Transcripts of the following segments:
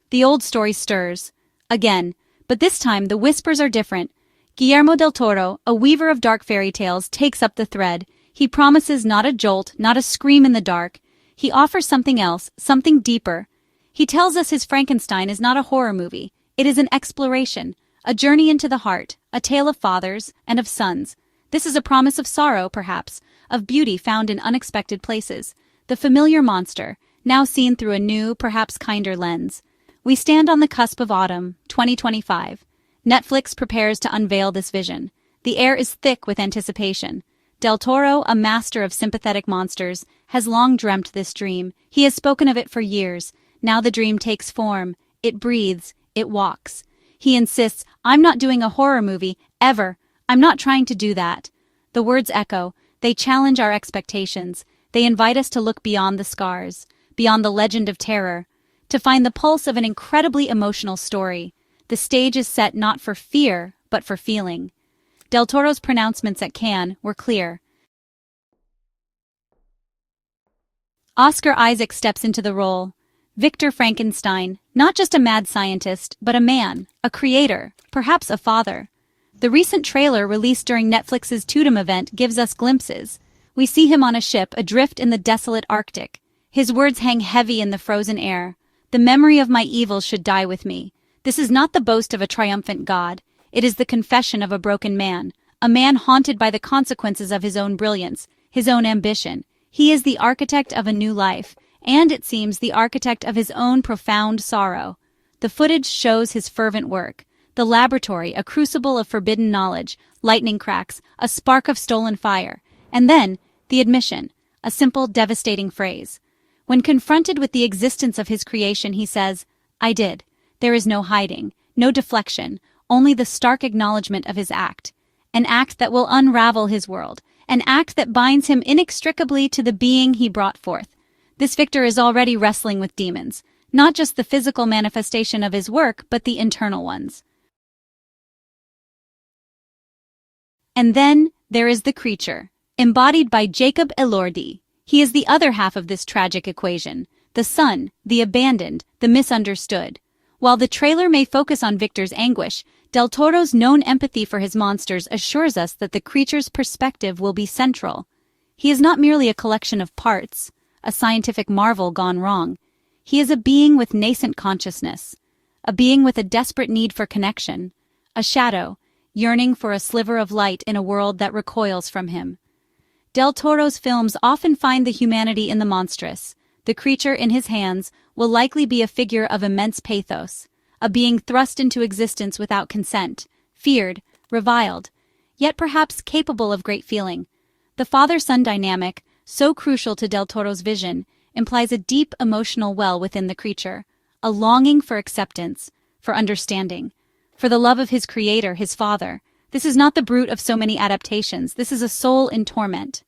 The old story stirs. Again, but this time the whispers are different. Guillermo del Toro, a weaver of dark fairy tales, takes up the thread. He promises not a jolt, not a scream in the dark. He offers something else, something deeper. He tells us his Frankenstein is not a horror movie. It is an exploration, a journey into the heart, a tale of fathers and of sons. This is a promise of sorrow, perhaps, of beauty found in unexpected places. The familiar monster, now seen through a new, perhaps kinder lens. We stand on the cusp of autumn, 2025. Netflix prepares to unveil this vision. The air is thick with anticipation. Del Toro, a master of sympathetic monsters, has long dreamt this dream. He has spoken of it for years. Now the dream takes form. It breathes. It walks. He insists, "I'm not doing a horror movie, ever. I'm not trying to do that." The words echo. They challenge our expectations. They invite us to look beyond the scars, beyond the legend of terror, to find the pulse of an incredibly emotional story. The stage is set not for fear, but for feeling. Del Toro's pronouncements at Cannes were clear. Oscar Isaac steps into the role. Victor Frankenstein, not just a mad scientist, but a man, a creator, perhaps a father. The recent trailer released during Netflix's Tudum event gives us glimpses. We see him on a ship adrift in the desolate Arctic. His words hang heavy in the frozen air. "The memory of my evils should die with me." This is not the boast of a triumphant god. It is the confession of a broken man, a man haunted by the consequences of his own brilliance, his own ambition. He is the architect of a new life, and it seems the architect of his own profound sorrow. The footage shows his fervent work. The laboratory, a crucible of forbidden knowledge, lightning cracks, a spark of stolen fire. And then, the admission, a simple, devastating phrase. When confronted with the existence of his creation, he says, "I did." There is no hiding, no deflection, only the stark acknowledgement of his act. An act that will unravel his world, an act that binds him inextricably to the being he brought forth. This Victor is already wrestling with demons, not just the physical manifestation of his work, but the internal ones. And then, there is the creature, embodied by Jacob Elordi. He is the other half of this tragic equation, the son, the abandoned, the misunderstood. While the trailer may focus on Victor's anguish, Del Toro's known empathy for his monsters assures us that the creature's perspective will be central. He is not merely a collection of parts, a scientific marvel gone wrong. He is a being with nascent consciousness, a being with a desperate need for connection, a shadow, yearning for a sliver of light in a world that recoils from him. Del Toro's films often find the humanity in the monstrous. The creature in his hands will likely be a figure of immense pathos, a being thrust into existence without consent, feared, reviled, yet perhaps capable of great feeling. The father-son dynamic, so crucial to Del Toro's vision, implies a deep emotional well within the creature, a longing for acceptance, for understanding, for the love of his creator, his father. This is not the brute of so many adaptations. This is a soul in torment.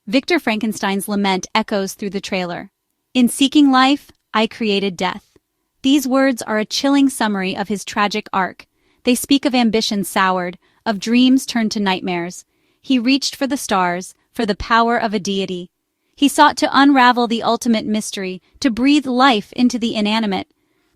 Victor Frankenstein's lament echoes through the trailer. "In seeking life, I created death." These words are a chilling summary of his tragic arc. They speak of ambition soured, of dreams turned to nightmares. He reached for the stars, for the power of a deity. He sought to unravel the ultimate mystery, to breathe life into the inanimate.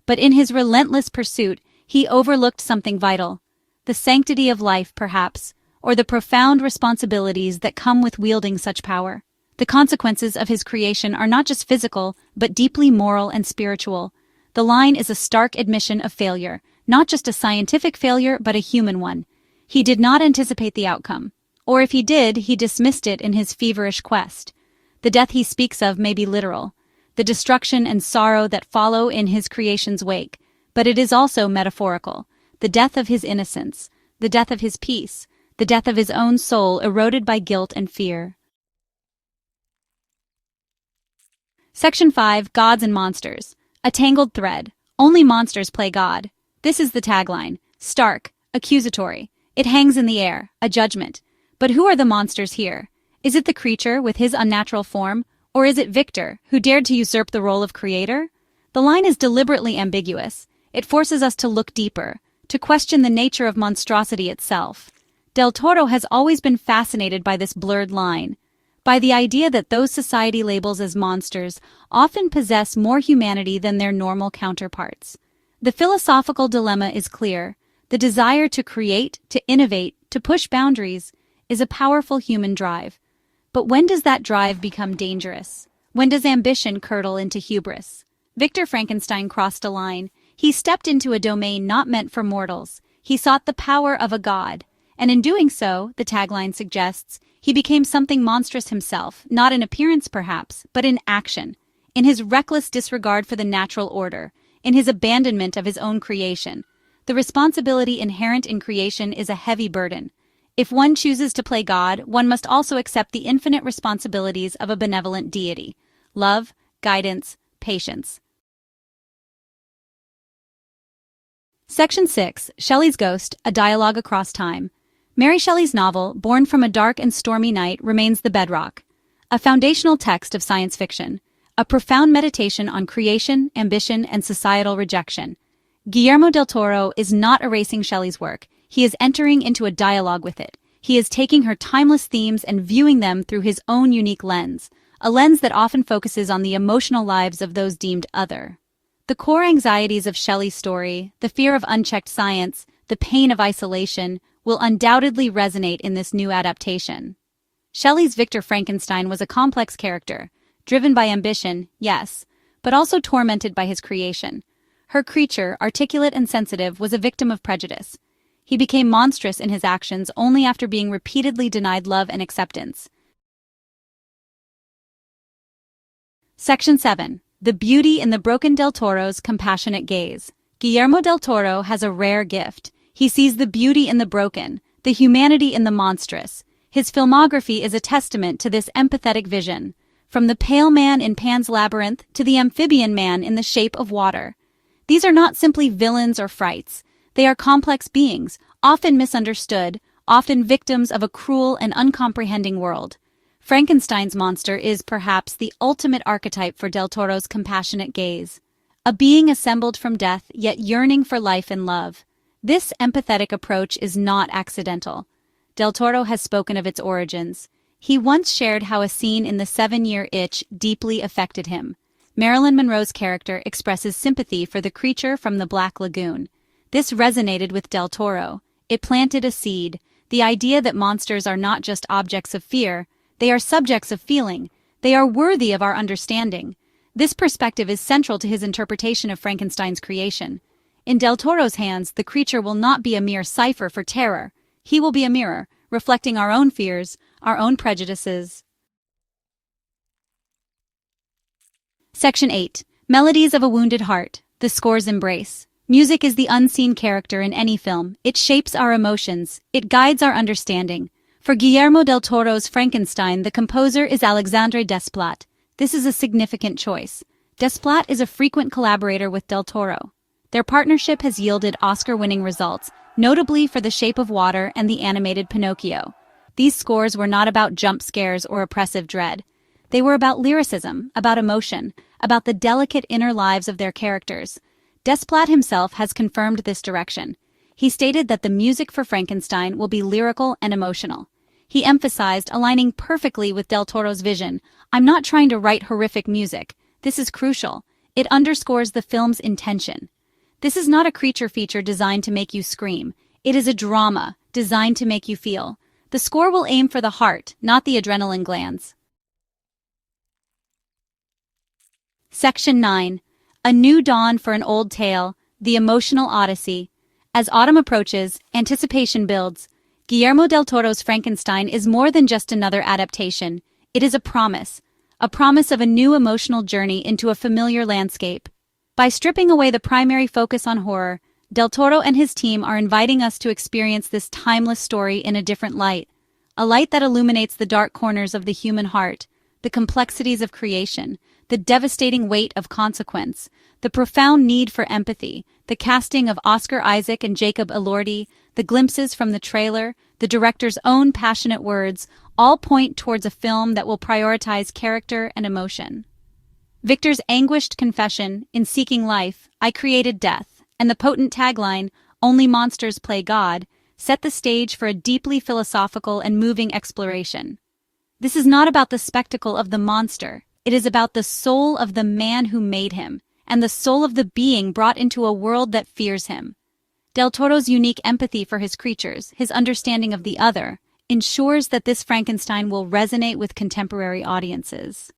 But in his relentless pursuit, he overlooked something vital. The sanctity of life, perhaps, or the profound responsibilities that come with wielding such power. The consequences of his creation are not just physical, but deeply moral and spiritual. The line is a stark admission of failure, not just a scientific failure, but a human one. He did not anticipate the outcome. Or if he did, he dismissed it in his feverish quest. The death he speaks of may be literal, the destruction and sorrow that follow in his creation's wake, but it is also metaphorical, the death of his innocence, the death of his peace, the death of his own soul eroded by guilt and fear. Section 5, Gods and Monsters. A tangled thread. Only monsters play God. This is the tagline. Stark, accusatory. It hangs in the air, a judgment. But who are the monsters here? Is it the creature with his unnatural form, or is it Victor, who dared to usurp the role of creator? The line is deliberately ambiguous. It forces us to look deeper, to question the nature of monstrosity itself. Del Toro has always been fascinated by this blurred line. by the idea that those society labels as monsters often possess more humanity than their normal counterparts. The philosophical dilemma is clear. The desire to create, to innovate, to push boundaries is a powerful human drive. But when does that drive become dangerous? When does ambition curdle into hubris? Victor Frankenstein crossed a line. He stepped into a domain not meant for mortals. He sought the power of a god. And in doing so, the tagline suggests, he became something monstrous himself, not in appearance perhaps, but in action, in his reckless disregard for the natural order, in his abandonment of his own creation. The responsibility inherent in creation is a heavy burden. If one chooses to play God, one must also accept the infinite responsibilities of a benevolent deity: love, guidance, patience. Section 6, Shelley's Ghost, A Dialogue Across Time. Mary Shelley's novel, born from a dark and stormy night, remains the bedrock, a foundational text of science fiction, a profound meditation on creation, ambition, and societal rejection. Guillermo del Toro is not erasing Shelley's work. He is entering into a dialogue with it. He is taking her timeless themes and viewing them through his own unique lens, a lens that often focuses on the emotional lives of those deemed other. The core anxieties of Shelley's story, the fear of unchecked science, the pain of isolation, will undoubtedly resonate in this new adaptation. Shelley's Victor Frankenstein was a complex character, driven by ambition, yes, but also tormented by his creation. Her creature, articulate and sensitive, was a victim of prejudice. He became monstrous in his actions only after being repeatedly denied love and acceptance. Section 7. The Beauty in the Broken del Toro's Compassionate Gaze. Guillermo del Toro has a rare gift. He sees the beauty in the broken, the humanity in the monstrous. His filmography is a testament to this empathetic vision, from the pale man in Pan's Labyrinth to the amphibian man in The Shape of Water. These are not simply villains or frights. They are complex beings, often misunderstood, often victims of a cruel and uncomprehending world. Frankenstein's monster is perhaps the ultimate archetype for del Toro's compassionate gaze, a being assembled from death yet yearning for life and love. This empathetic approach is not accidental. Del Toro has spoken of its origins. He once shared how a scene in The 7-Year Itch deeply affected him. Marilyn Monroe's character expresses sympathy for the creature from the Black Lagoon. This resonated with del Toro. It planted a seed, the idea that monsters are not just objects of fear, they are subjects of feeling. They are worthy of our understanding. This perspective is central to his interpretation of Frankenstein's creation. In del Toro's hands, the creature will not be a mere cipher for terror. He will be a mirror, reflecting our own fears, our own prejudices. Section 8. Melodies of a Wounded Heart. The Score's Embrace. Music is the unseen character in any film. It shapes our emotions. It guides our understanding. For Guillermo del Toro's Frankenstein, the composer is Alexandre Desplat. This is a significant choice. Desplat is a frequent collaborator with del Toro. Their partnership has yielded Oscar-winning results, notably for The Shape of Water and the animated Pinocchio. These scores were not about jump scares or oppressive dread. They were about lyricism, about emotion, about the delicate inner lives of their characters. Desplat himself has confirmed this direction. He stated that the music for Frankenstein will be lyrical and emotional. He emphasized, aligning perfectly with del Toro's vision, "I'm not trying to write horrific music. This is crucial. It underscores the film's intention. This is not a creature feature designed to make you scream. It is a drama designed to make you feel. The score will aim for the heart, not the adrenaline glands." Section 9. A New Dawn for an Old Tale, The Emotional Odyssey. As autumn approaches, anticipation builds. Guillermo del Toro's Frankenstein is more than just another adaptation. It is a promise of a new emotional journey into a familiar landscape. By stripping away the primary focus on horror, del Toro and his team are inviting us to experience this timeless story in a different light, a light that illuminates the dark corners of the human heart, the complexities of creation, the devastating weight of consequence, the profound need for empathy. The casting of Oscar Isaac and Jacob Elordi, the glimpses from the trailer, the director's own passionate words, all point towards a film that will prioritize character and emotion. Victor's anguished confession, "In seeking life, I created death," and the potent tagline, "Only monsters play God," set the stage for a deeply philosophical and moving exploration. This is not about the spectacle of the monster. It is about the soul of the man who made him, and the soul of the being brought into a world that fears him. Del Toro's unique empathy for his creatures, his understanding of the other, ensures that this Frankenstein will resonate with contemporary audiences.